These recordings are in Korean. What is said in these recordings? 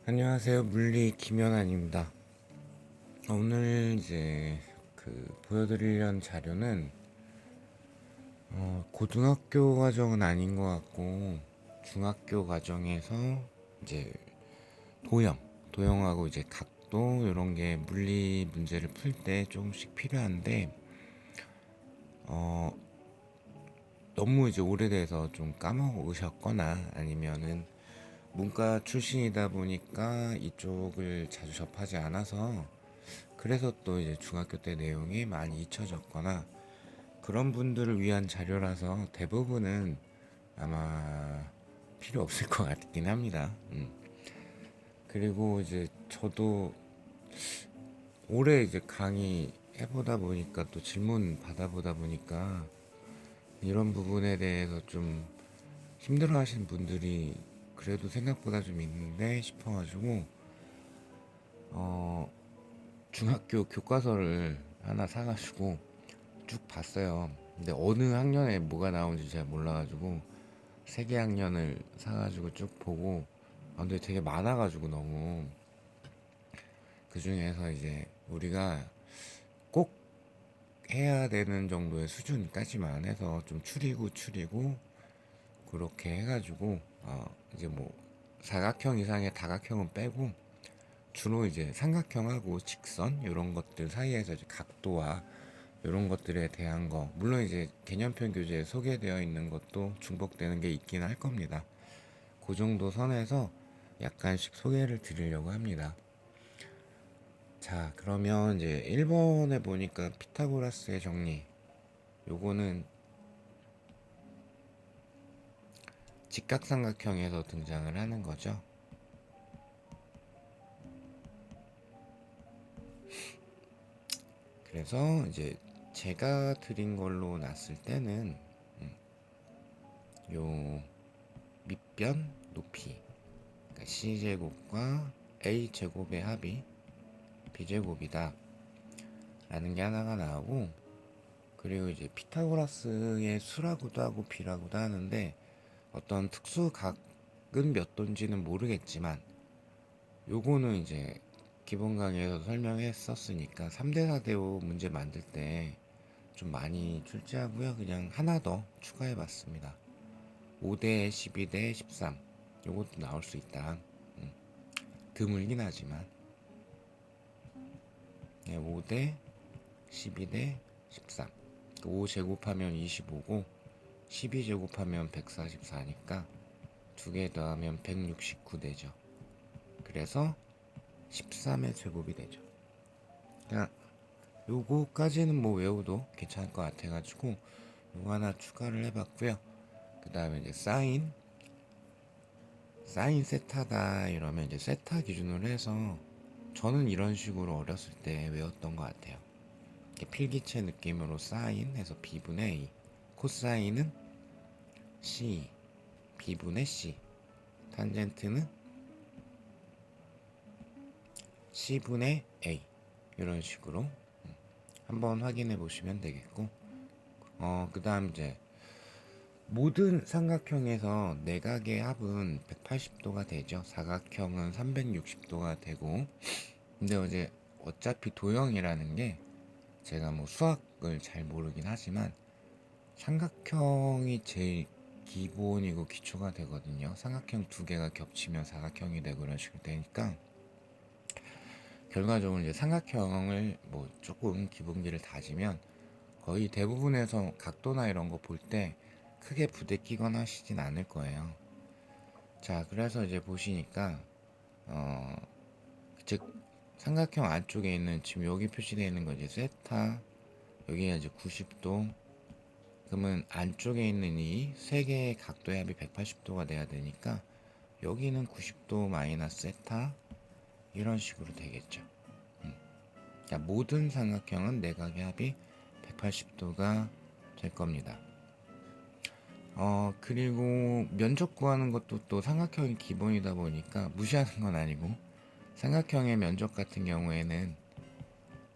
안녕하세요. 물리 김연아입니다. 오늘 이제 보여드리려는 자료는 고등학교 과정은 아닌 것 같고 중학교 과정에서 이제 도형하고 이제 각도 이런 게 물리 문제를 풀 때 조금씩 필요한데 너무 이제 오래돼서 좀 까먹으셨거나 아니면은 문과 출신이다 보니까 이쪽을 자주 접하지 않아서 그래서 또 이제 중학교 때 내용이 많이 잊혀졌거나 그런 분들을 위한 자료라서 대부분은 아마 필요 없을 것 같긴 합니다. 그리고 이제 저도 올해 이제 강의 해보다 보니까 또 질문 받아보다 보니까 이런 부분에 대해서 좀 힘들어 하시는 분들이 그래도 생각보다 좀 있는데 싶어가지고 중학교 교과서를 하나 사가지고 쭉 봤어요. 근데 어느 학년에 뭐가 나오는지 잘 몰라가지고 세 개 학년을 사가지고 쭉 보고 근데 되게 많아가지고 너무 그 중에서 이제 우리가 꼭 해야 되는 정도의 수준까지만 해서 좀 추리고 그렇게 해가지고 이제 뭐 사각형 이상의 다각형은 빼고 주로 이제 삼각형하고 직선 이런 것들 사이에서 이제 각도와 이런 것들에 대한 거 물론 이제 개념편 교재에 소개되어 있는 것도 중복되는 게 있긴 할 겁니다. 그 정도 선에서 약간씩 소개를 드리려고 합니다. 자, 그러면 이제 1번에 보니까 피타고라스의 정리 요거는 직각삼각형에서 등장을 하는 거죠. 그래서 이제 제가 드린 걸로 놨을 때는 요 밑변 높이 그러니까 C제곱과 A제곱의 합이 B제곱이다 라는 게 하나가 나오고 그리고 이제 피타고라스의 수라고도 하고 B라고도 하는데 어떤 특수 각은 몇 도인지는 모르겠지만 요거는 이제 기본 강의에서 설명했었으니까 3대 4대5 문제 만들 때 좀 많이 출제하고요. 그냥 하나 더 추가해 봤습니다. 5대 12대 13 요것도 나올 수 있다. 드물긴 하지만 5대 12대 13 5 제곱하면 25고 12 제곱하면 144니까 두 개 더하면 169 되죠. 그래서 13의 제곱이 되죠. 그냥 요거까지는 뭐 외워도 괜찮을 것 같아가지고 요거 하나 추가를 해봤고요. 그 다음에 이제 사인 세타다 이러면 이제 세타 기준으로 해서 저는 이런 식으로 어렸을 때 외웠던 것 같아요. 필기체 느낌으로 사인 해서 B분의 A, 코사인은 C, B분의 C, 탄젠트는 C분의 A 이런 식으로 한번 확인해 보시면 되겠고 그 다음 이제 모든 삼각형에서 내각의 합은 180도가 되죠. 사각형은 360도가 되고 근데 이제 어차피 도형이라는 게 제가 뭐 수학을 잘 모르긴 하지만 삼각형이 제일 기본이고 기초가 되거든요. 삼각형 두 개가 겹치면 사각형이 되고 그런 식으로 되니까 결과적으로 이제 삼각형을 뭐 조금 기본기를 다지면 거의 대부분에서 각도나 이런 거 볼 때 크게 부대끼거나 하시진 않을 거예요. 자, 그래서 이제 보시니까 즉 삼각형 안쪽에 있는 지금 여기 표시되어 있는 거 이제 세타 여기가 이제 90도 그러면 안쪽에 있는 이 세 개의 각도의 합이 180도가 돼야 되니까 여기는 90도 마이너스 세타 이런 식으로 되겠죠. 그러니까 모든 삼각형은 내각의 합이 180도가 될 겁니다. 그리고 면적 구하는 것도 또 삼각형이 기본이다 보니까 무시하는 건 아니고 삼각형의 면적 같은 경우에는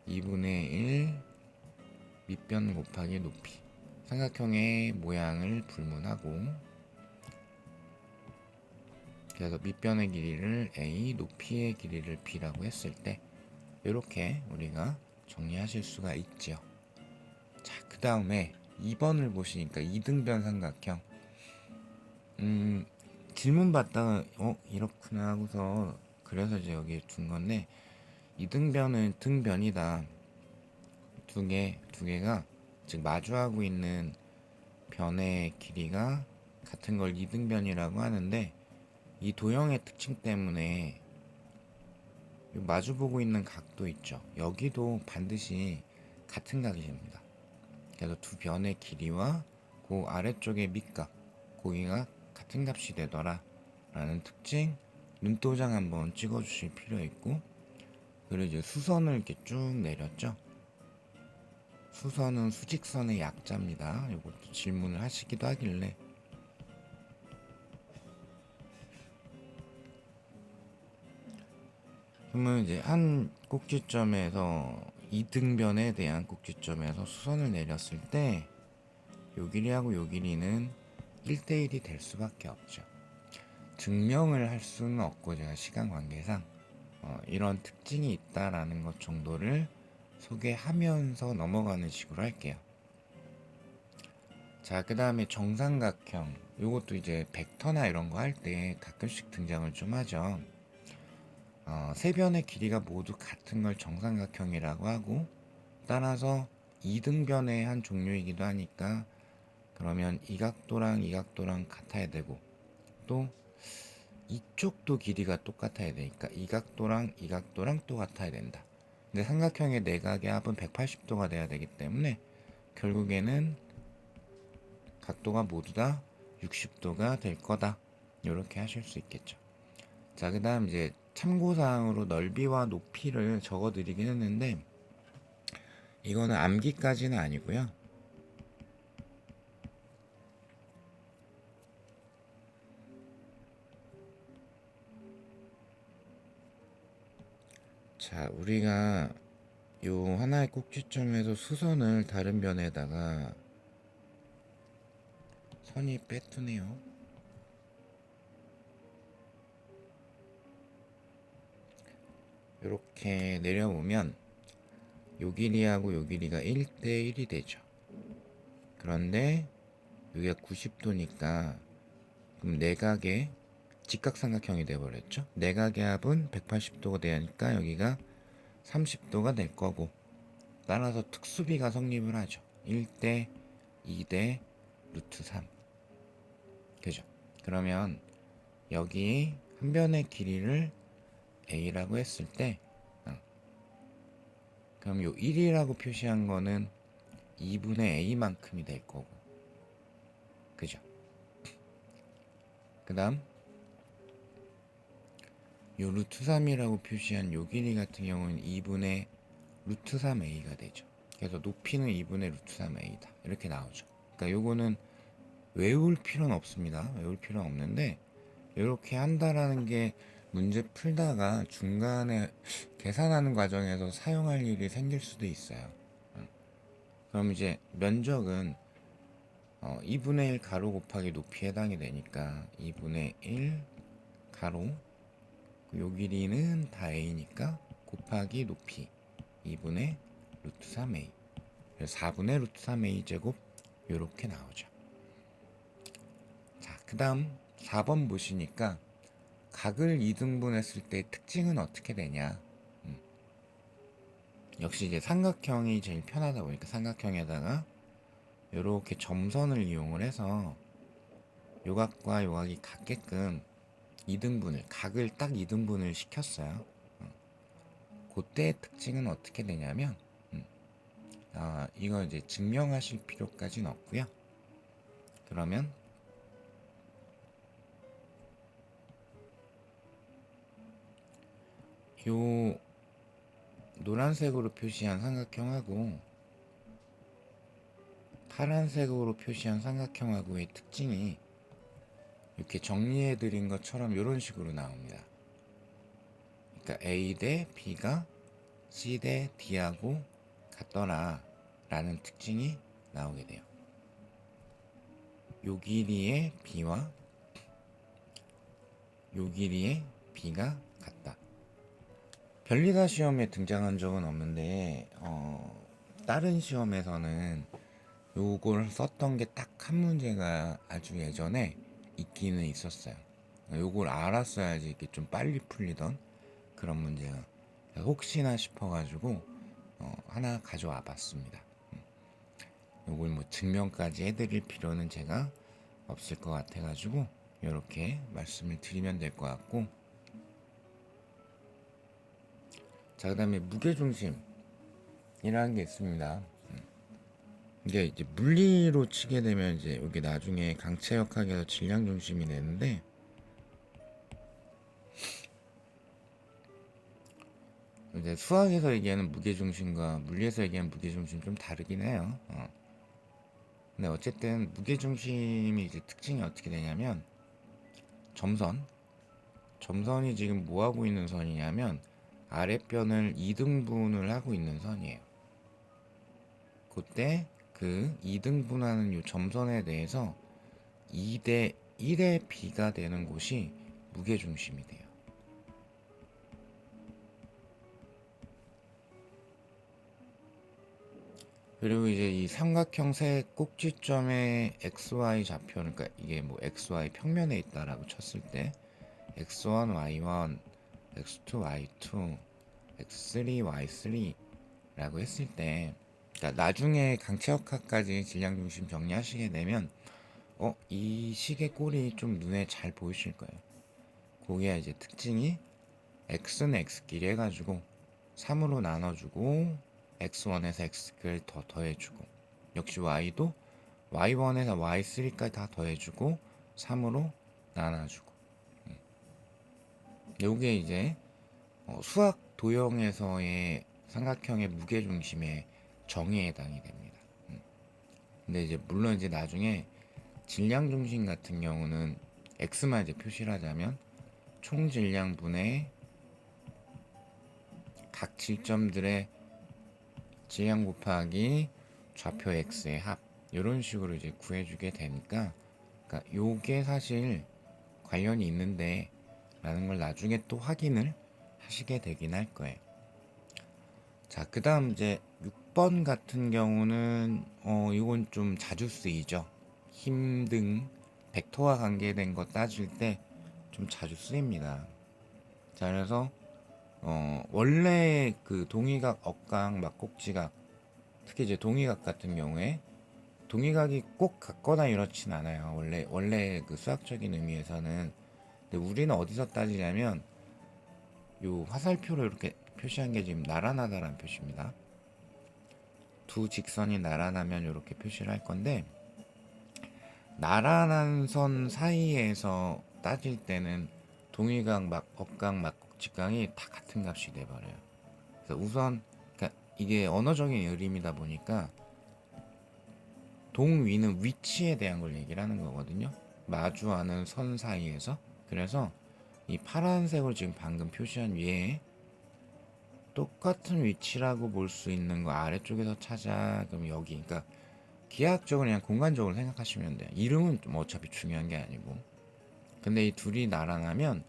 2분의 1 밑변 곱하기 높이. 삼각형의 모양을 불문하고, 그래서 밑변의 길이를 A, 높이의 길이를 B라고 했을 때 이렇게 우리가 정리하실 수가 있죠. 자, 그 다음에 2번을 보시니까 이등변 삼각형. 질문 받다가 이렇구나 하고서 그래서 이제 여기 둔 건데, 이등변은 등변이다. 두 개가 즉 마주하고 있는 변의 길이가 같은 걸 이등변이라고 하는데, 이 도형의 특징 때문에 마주보고 있는 각도 있죠. 여기도 반드시 같은 각입니다. 그래서 두 변의 길이와 그 아래쪽의 밑각, 거기가 같은 값이 되더라 라는 특징, 눈도장 한번 찍어 주실 필요 있고, 그리고 이제 수선을 이렇게 쭉 내렸죠. 수선은 수직선의 약자입니다. 이것도 질문을 하시기도 하길래, 그러면 이제 한 꼭지점에서 이등변에 대한 꼭지점에서 수선을 내렸을 때 요 길이하고 요 길이는 1대1이 될 수밖에 없죠. 증명을 할 수는 없고, 제가 시간 관계상 이런 특징이 있다라는 것 정도를 소개하면서 넘어가는 식으로 할게요. 자, 그 다음에 정삼각형. 요것도 이제 벡터나 이런 거 할 때 가끔씩 등장을 좀 하죠. 세 변의 길이가 모두 같은 걸 정삼각형이라고 하고, 따라서 이등변의 한 종류이기도 하니까, 그러면 이 각도랑 이 각도랑 같아야 되고, 또 이쪽도 길이가 똑같아야 되니까 이 각도랑 이 각도랑 또 같아야 된다. 근데 삼각형의 내각의 합은 180도가 돼야 되기 때문에 결국에는 각도가 모두 다 60도가 될 거다. 이렇게 하실 수 있겠죠. 자, 그 다음 이제 참고사항으로 넓이와 높이를 적어 드리긴 했는데, 이거는 암기까지는 아니고요. 자, 우리가 요 하나의 꼭지점에서 수선을 다른 변에다가 선이 빼투네요. 이렇게 내려오면 요 길이하고 요 길이가 1대1이 되죠. 그런데 여기가 90도니까 그럼 내각의 직각삼각형이 돼버렸죠. 내각의 합은 180도가 되니까 여기가 30도가 될 거고, 따라서 특수비가 성립을 하죠. 1대 2대 루트 3. 그죠? 그러면 여기 한 변의 길이를 A라고 했을 때, 그럼 요 1이라고 표시한 거는 2분의 A만큼이 될 거고, 그죠? 그 다음 요 루트 3이라고 표시한 요 길이 같은 경우는 2분의 루트 3a가 되죠. 그래서 높이는 2분의 루트 3a다 이렇게 나오죠. 그러니까 요거는 외울 필요는 없습니다. 외울 필요는 없는데, 이렇게 한다라는 게 문제 풀다가 중간에 계산하는 과정에서 사용할 일이 생길 수도 있어요. 그럼 이제 면적은 2분의 1 가로 곱하기 높이에 해당이 되니까 2분의 1 가로, 요 길이는 다 a니까 곱하기 높이 2분의 루트 3a, 4분의 루트 3a 제곱, 요렇게 나오죠. 자, 그 다음 4번 보시니까 각을 2등분했을 때 특징은 어떻게 되냐. 역시 이제 삼각형이 제일 편하다 보니까 삼각형에다가 요렇게 점선을 이용을 해서 요각과 요각이 같게끔 2등분을, 각을 딱 2등분을 시켰어요. 그때의 특징은 어떻게 되냐면, 이거 이제 증명하실 필요까지는 없고요. 그러면 요 노란색으로 표시한 삼각형하고 파란색으로 표시한 삼각형하고의 특징이 이렇게 정리해 드린 것처럼 이런 식으로 나옵니다. 그러니까 A 대 B가 C 대 D하고 같더라 라는 특징이 나오게 돼요. 요 길이의 B와 요 길이의 B가 같다. 변리사 시험에 등장한 적은 없는데 다른 시험에서는 요걸 썼던 게 딱 한 문제가 아주 예전에 있기는 있었어요. 요걸 알았어야지 이렇게 좀 빨리 풀리던 그런 문제가 혹시나 싶어가지고 하나 가져와 봤습니다. 요걸 뭐 증명까지 해드릴 필요는 제가 없을 것 같아가지고 이렇게 말씀을 드리면 될 것 같고, 자 그다음에 무게중심이라는 게 있습니다. 이게 이제 물리로 치게 되면 이제 여기 나중에 강체역학에서 질량중심이 되는데, 이제 수학에서 얘기하는 무게중심과 물리에서 얘기하는 무게중심 좀 다르긴 해요. 근데 어쨌든 무게중심이 이제 특징이 어떻게 되냐면 점선이 지금 뭐 하고 있는 선이냐면 아랫변을 2등분을 하고 있는 선이에요. 그때 그 2등분하는 이 점선에 대해서 2대 1의 비가 되는 곳이 무게중심이 돼요. 그리고 이제 이 삼각형 세 꼭지점의 XY 좌표, 그러니까 이게 뭐 XY 평면에 있다라고 쳤을 때 X1, Y1, X2, Y2, X3, Y3라고 했을 때, 그러니까 나중에 강체역학까지 질량중심 정리하시게 되면 이 식의 꼴이 좀 눈에 잘 보이실 거예요. 거기에 이제 특징이 x는 x끼리 해가지고 3으로 나눠주고 x1에서 x를 더 더해주고, 역시 y도 y1에서 y3까지 다 더해주고 3으로 나눠주고. 요게 이제 수학 도형에서의 삼각형의 무게중심의 정의에 해당이 됩니다. 근데 이제 물론 이제 나중에 질량중심 같은 경우는 x만 이제 표시를 하자면 총 질량분의 각 질점들의 질량 곱하기 좌표 x의 합, 이런 식으로 이제 구해주게 되니까, 그러니까 요게 사실 관련이 있는데 라는 걸 나중에 또 확인을 하시게 되긴 할 거예요. 자, 그 다음 이제 6번 같은 경우는 이건 좀 자주 쓰이죠. 힘등 벡터와 관계된 거 따질 때 좀 자주 쓰입니다. 자, 그래서 원래 그 동의각, 억각, 막꼭지각, 특히 이제 동의각 같은 경우에 동의각이 꼭 같거나 이렇진 않아요. 원래 그 수학적인 의미에서는. 근데 우리는 어디서 따지냐면 요 화살표로 이렇게 표시한 게 지금 나란하다라는 표시입니다. 두 직선이 나란하면 이렇게 표시를 할 건데, 나란한 선 사이에서 따질 때는 동의각, 억각, 막직각이 다 같은 값이 돼버려요. 그래서 우선 그러니까 이게 언어적인 의미다 보니까 동위는 위치에 대한 걸 얘기를 하는 거거든요. 마주하는 선 사이에서. 그래서 이 파란색으로 지금 방금 표시한 위에 똑같은 위치라고 볼 수 있는 거 아래쪽에서 찾아. 그럼 여기, 그러니까 기하학적으로 그냥 공간적으로 생각하시면 돼요. 이름은 좀 어차피 중요한 게 아니고. 근데 이 둘이 나란하면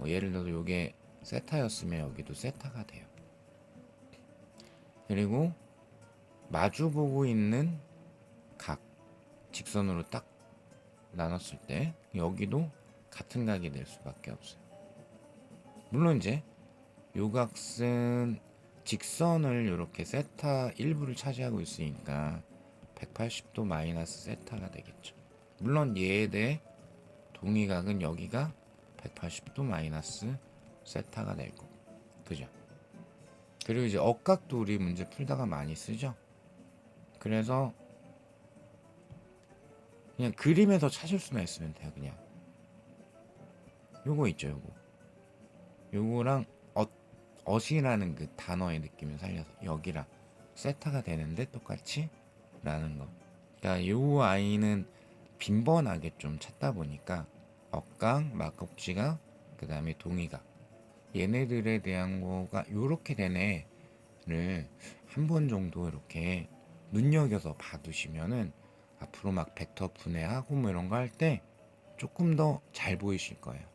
예를 들어서 이게 세타였으면 여기도 세타가 돼요. 그리고 마주보고 있는 각 직선으로 딱 나눴을 때 여기도 같은 각이 될 수밖에 없어요. 물론 이제 요각은 직선을 이렇게 세타 일부를 차지하고 있으니까 180도 마이너스 세타가 되겠죠. 물론 얘에 대해 동의각은 여기가 180도 마이너스 세타가 될 거고, 그죠? 그리고 이제 억각도 우리 문제 풀다가 많이 쓰죠. 그래서 그냥 그림에서 찾을 수만 있으면 돼요. 그냥 요거 있죠, 요거랑 엇이라는 그 단어의 느낌을 살려서 여기랑 세타가 되는데 똑같이 라는 거. 그러니까 요 아이는 빈번하게 좀 찾다 보니까 억각, 막꼭지각, 그 다음에 동의각, 얘네들에 대한 거가 요렇게 되네 한 번 정도 이렇게 눈여겨서 봐두시면은 앞으로 막 벡터 분해하고 뭐 이런 거 할 때 조금 더 잘 보이실 거예요.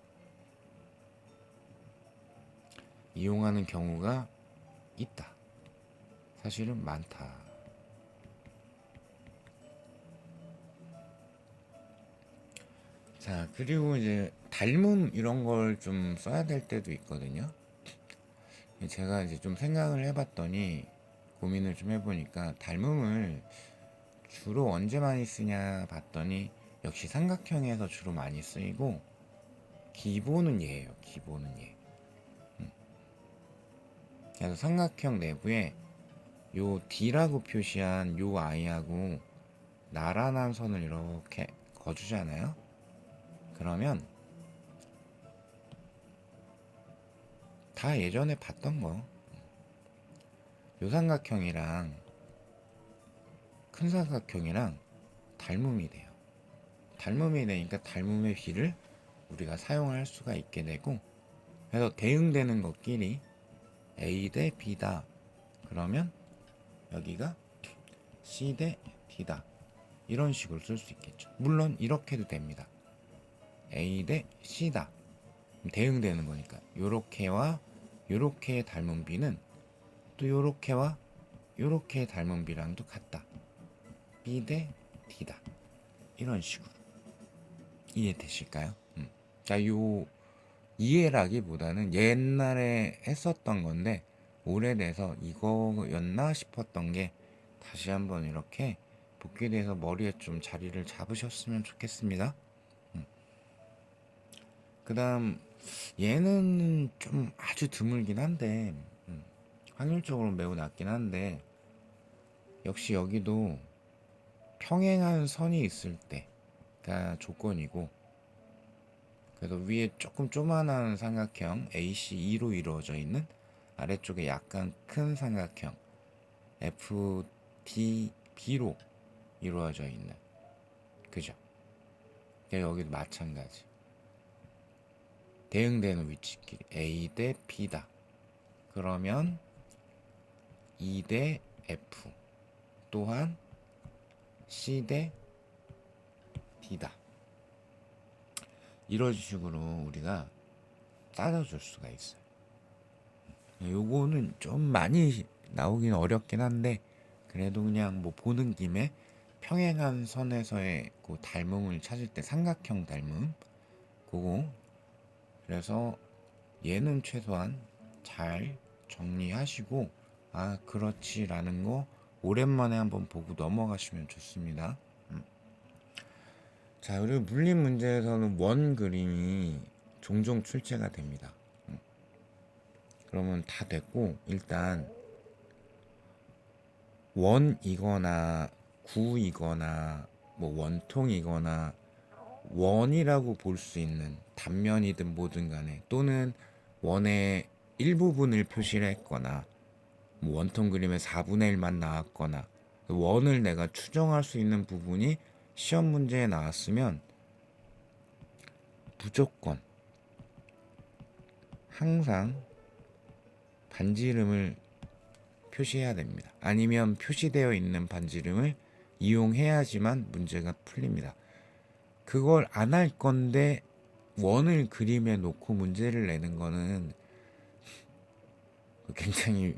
이용하는 경우가 있다. 사실은 많다. 자, 그리고 이제 닮음 이런 걸 좀 써야 될 때도 있거든요. 제가 이제 좀 생각을 해봤더니 고민을 좀 해보니까 닮음을 주로 언제 많이 쓰냐 봤더니 역시 삼각형에서 주로 많이 쓰이고 기본은 얘예요. 기본은 얘. 그래서 삼각형 내부에 요 D라고 표시한 요 I하고 나란한 선을 이렇게 거주잖아요. 그러면 다 예전에 봤던 거. 요 삼각형이랑 큰 삼각형이랑 닮음이 돼요. 닮음이 되니까 닮음의 비를 우리가 사용할 수가 있게 되고, 그래서 대응되는 것끼리 A 대 B다. 그러면 여기가 C 대 D다. 이런 식으로 쓸 수 있겠죠. 물론 이렇게도 됩니다. A 대 C다. 대응되는 거니까 요렇게와 요렇게의 닮은 B는 또 요렇게와 요렇게의 닮은 B랑도 같다. B 대 D다. 이런 식으로 이해되실까요? 자, 요 이해라기보다는 옛날에 했었던 건데 오래돼서 이거였나 싶었던 게 다시 한번 이렇게 복귀돼서 머리에 좀 자리를 잡으셨으면 좋겠습니다. 그 다음 얘는 좀 아주 드물긴 한데 확률적으로 매우 낮긴 한데 역시 여기도 평행한 선이 있을 때가 조건이고, 그래서 위에 조금 조만한 삼각형 AC2로 이루어져 있는, 아래쪽에 약간 큰 삼각형 FDB로 이루어져 있는, 그죠? 여기도 마찬가지. 대응되는 위치끼리 A 대 B다. 그러면 E 대 F 또한 C 대 D다. 이런 식으로 우리가 따져줄 수가 있어요. 요거는 좀 많이 나오긴 어렵긴 한데 그래도 그냥 뭐 보는 김에 평행한 선에서의 그 닮음을 찾을 때 삼각형 닮음 그거, 그래서 얘는 최소한 잘 정리하시고 아 그렇지라는 거 오랜만에 한번 보고 넘어가시면 좋습니다. 자, 그리고 물리 문제에서는 원 그림이 종종 출제가 됩니다. 그러면 다 됐고 일단 원이거나 구이거나 뭐 원통이거나 원이라고 볼 수 있는 단면이든 뭐든 간에, 또는 원의 일부분을 표시를 했거나 뭐 원통 그림의 4분의 1만 나왔거나 원을 내가 추정할 수 있는 부분이 시험 문제에 나왔으면 무조건 항상 반지름을 표시해야 됩니다. 아니면 표시되어 있는 반지름을 이용해야지만 문제가 풀립니다. 그걸 안 할 건데 원을 그림에 놓고 문제를 내는 거는 굉장히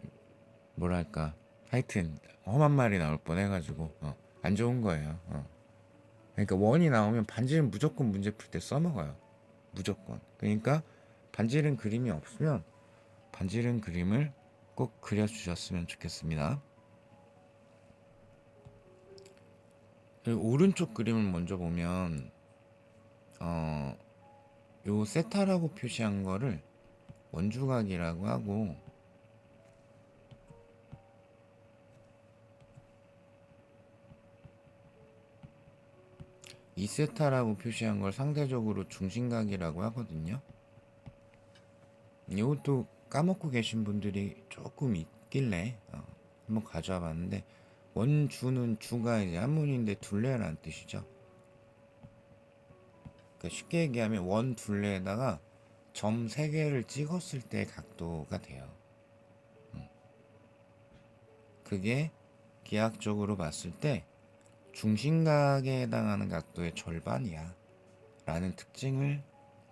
뭐랄까, 하여튼 험한 말이 나올 뻔해가지고 안 좋은 거예요. 그러니까 원이 나오면 반지름 무조건 문제 풀 때 써먹어요. 무조건. 그러니까 반지름 그림이 없으면 반지름 그림을 꼭 그려주셨으면 좋겠습니다. 그리고 오른쪽 그림을 먼저 보면 요 세타라고 표시한 거를 원주각이라고 하고, 이 세타라고 표시한 걸 상대적으로 중심각이라고 하거든요. 이것도 까먹고 계신 분들이 조금 있길래 한번 가져와 봤는데, 원주는 주가 이제 한문인데 둘레라는 뜻이죠. 그러니까 쉽게 얘기하면 원 둘레에다가 점 3개를 찍었을 때 각도가 돼요. 그게 기하학적으로 봤을 때 중심각에 해당하는 각도의 절반이야 라는 특징을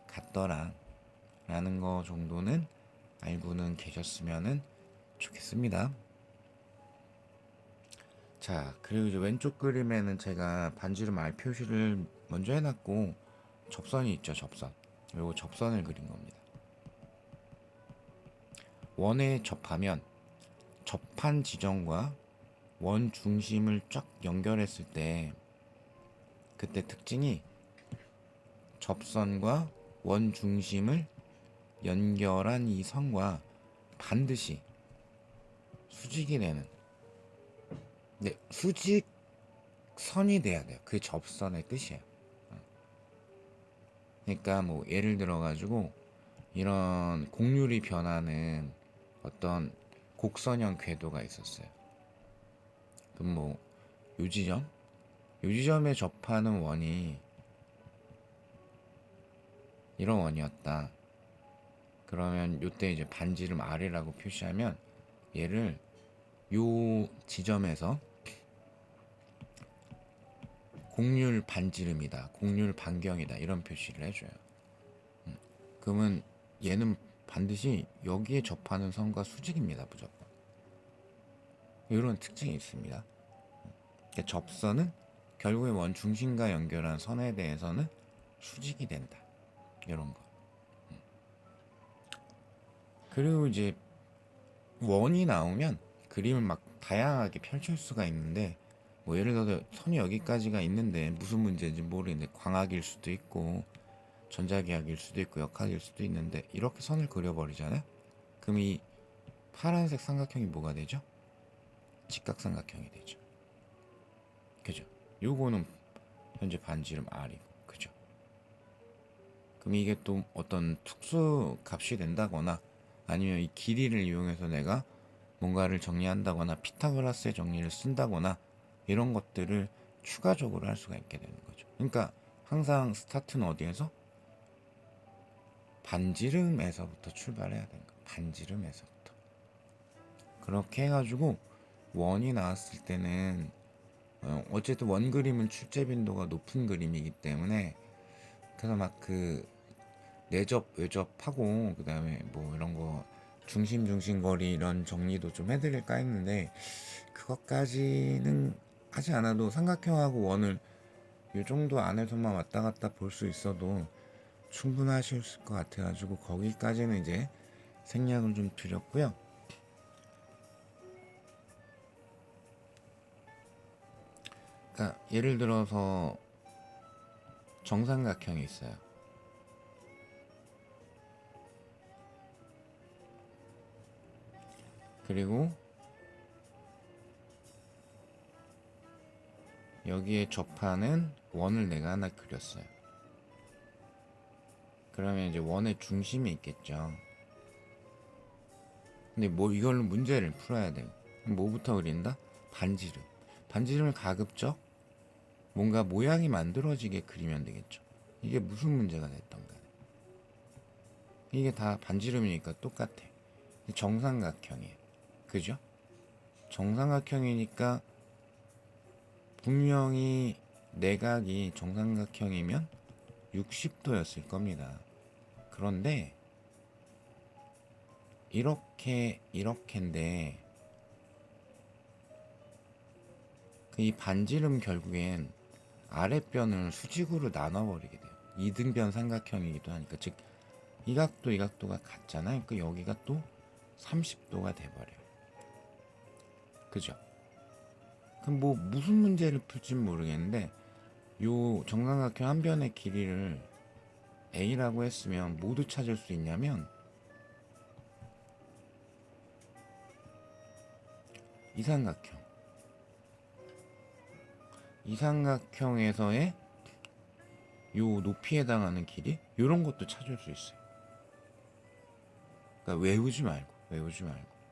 갖더라 라는 거 정도는 알고는 계셨으면 좋겠습니다. 자, 그리고 이제 왼쪽 그림에는 제가 반지름 R 표시를 먼저 해놨고 접선이 있죠, 접선. 그리고 접선을 그린 겁니다. 원에 접하면 접한 지점과 원 중심을 쫙 연결했을 때 그때 특징이 접선과 원 중심을 연결한 이 선과 반드시 수직이 되는, 네, 수직선이 돼야 돼요. 그게 접선의 뜻이에요. 그러니까 뭐 예를 들어 가지고 이런 곡률이 변하는 어떤 곡선형 궤도가 있었어요. 그럼 뭐 요지점에 접하는 원이 이런 원이었다. 그러면 요때 이제 반지름 R이라고 표시하면 얘를 요 지점에서 곡률 반지름이다, 곡률 반경이다 이런 표시를 해줘요. 그러면 얘는 반드시 여기에 접하는 선과 수직입니다, 무조건. 이런 특징이 있습니다. 그러니까 접선은 결국에 원 중심과 연결한 선에 대해서는 수직이 된다. 이런 거. 그리고 이제 원이 나오면 그림을 막 다양하게 펼칠 수가 있는데, 뭐 예를 들어 선이 여기까지가 있는데 무슨 문제인지 모르겠는데 광학일 수도 있고 전자기학일 수도 있고 역학일 수도 있는데 이렇게 선을 그려버리잖아요. 그럼 이 파란색 삼각형이 뭐가 되죠? 직각삼각형이 되죠. 그죠? 요거는 현재 반지름 R이고, 그죠? 그럼 이게 또 어떤 특수 값이 된다거나 아니면 이 길이를 이용해서 내가 뭔가를 정리한다거나 피타고라스의 정리를 쓴다거나 이런 것들을 추가적으로 할 수가 있게 되는 거죠. 그러니까 항상 스타트는 어디에서? 반지름에서부터 출발해야 되는 거예요. 반지름에서부터. 그렇게 해가지고 원이 나왔을 때는 어쨌든 원 그림은 출제 빈도가 높은 그림이기 때문에 그래서 막 그 내접 외접하고 그 다음에 뭐 이런 거 중심 거리 이런 정리도 좀 해드릴까 했는데 그것까지는 하지 않아도 삼각형하고 원을 이 정도 안에서만 왔다 갔다 볼 수 있어도 충분하실 것 같아가지고 거기까지는 이제 생략을 좀 드렸고요. 그러니까 예를 들어서 정삼각형이 있어요. 그리고 여기에 접하는 원을 내가 하나 그렸어요. 그러면 이제 원의 중심이 있겠죠. 근데 뭐 이걸로 문제를 풀어야 돼요. 뭐부터 그린다? 반지름. 반지름을 가급적 뭔가 모양이 만들어지게 그리면 되겠죠. 이게 무슨 문제가 됐던 간에 이게 다 반지름이니까 똑같아. 정삼각형이에요. 그죠? 정삼각형이니까 분명히 내각이 정삼각형이면 60도였을 겁니다. 그런데 이렇게인데 이 반지름 결국엔 아랫변을 수직으로 나눠버리게 돼요. 이등변 삼각형이기도 하니까, 즉 이 각도 이 각도가 같잖아요. 그 여기가 또 30도가 돼버려요. 그죠? 그럼 뭐 무슨 문제를 풀지 모르겠는데 요 정삼각형 한 변의 길이를 A라고 했으면 모두 찾을 수 있냐면 이 삼각형에서의 요 높이에 해당하는 길이 요런 것도 찾을 수 있어요. 그러니까 외우지 말고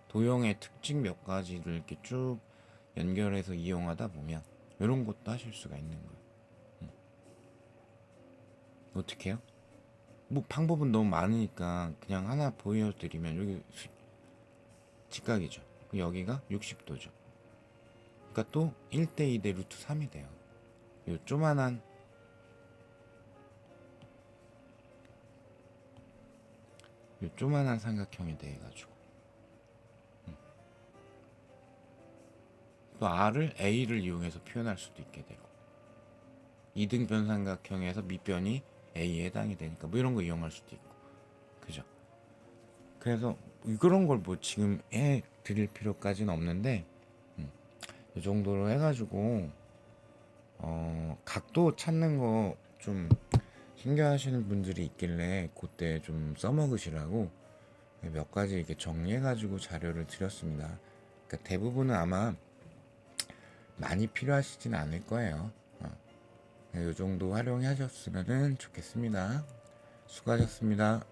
도형의 특징 몇 가지를 이렇게 쭉 연결해서 이용하다 보면 이런 것도 하실 수가 있는 거예요. 어떻게 해요? 뭐 방법은 너무 많으니까 그냥 하나 보여드리면 여기 직각이죠. 여기가 60도죠. 그러니까 또 1대 2대 루트 3이 돼요. 요 조만한 삼각형에 대해 가지고 또 R을 A를 이용해서 표현할 수도 있게 되고, 이등변 삼각형에서 밑변이 A에 해당이 되니까 뭐 이런 거 이용할 수도 있고, 그죠? 그래서 그런 걸 뭐 지금 해 드릴 필요까지는 없는데, 이 정도로 해가지고 각도 찾는 거 좀 신경하시는 분들이 있길래 그때 좀 써먹으시라고 몇 가지 이렇게 정리해가지고 자료를 드렸습니다. 그러니까 대부분은 아마 많이 필요하시진 않을 거예요. 이 정도 활용하셨으면 좋겠습니다. 수고하셨습니다.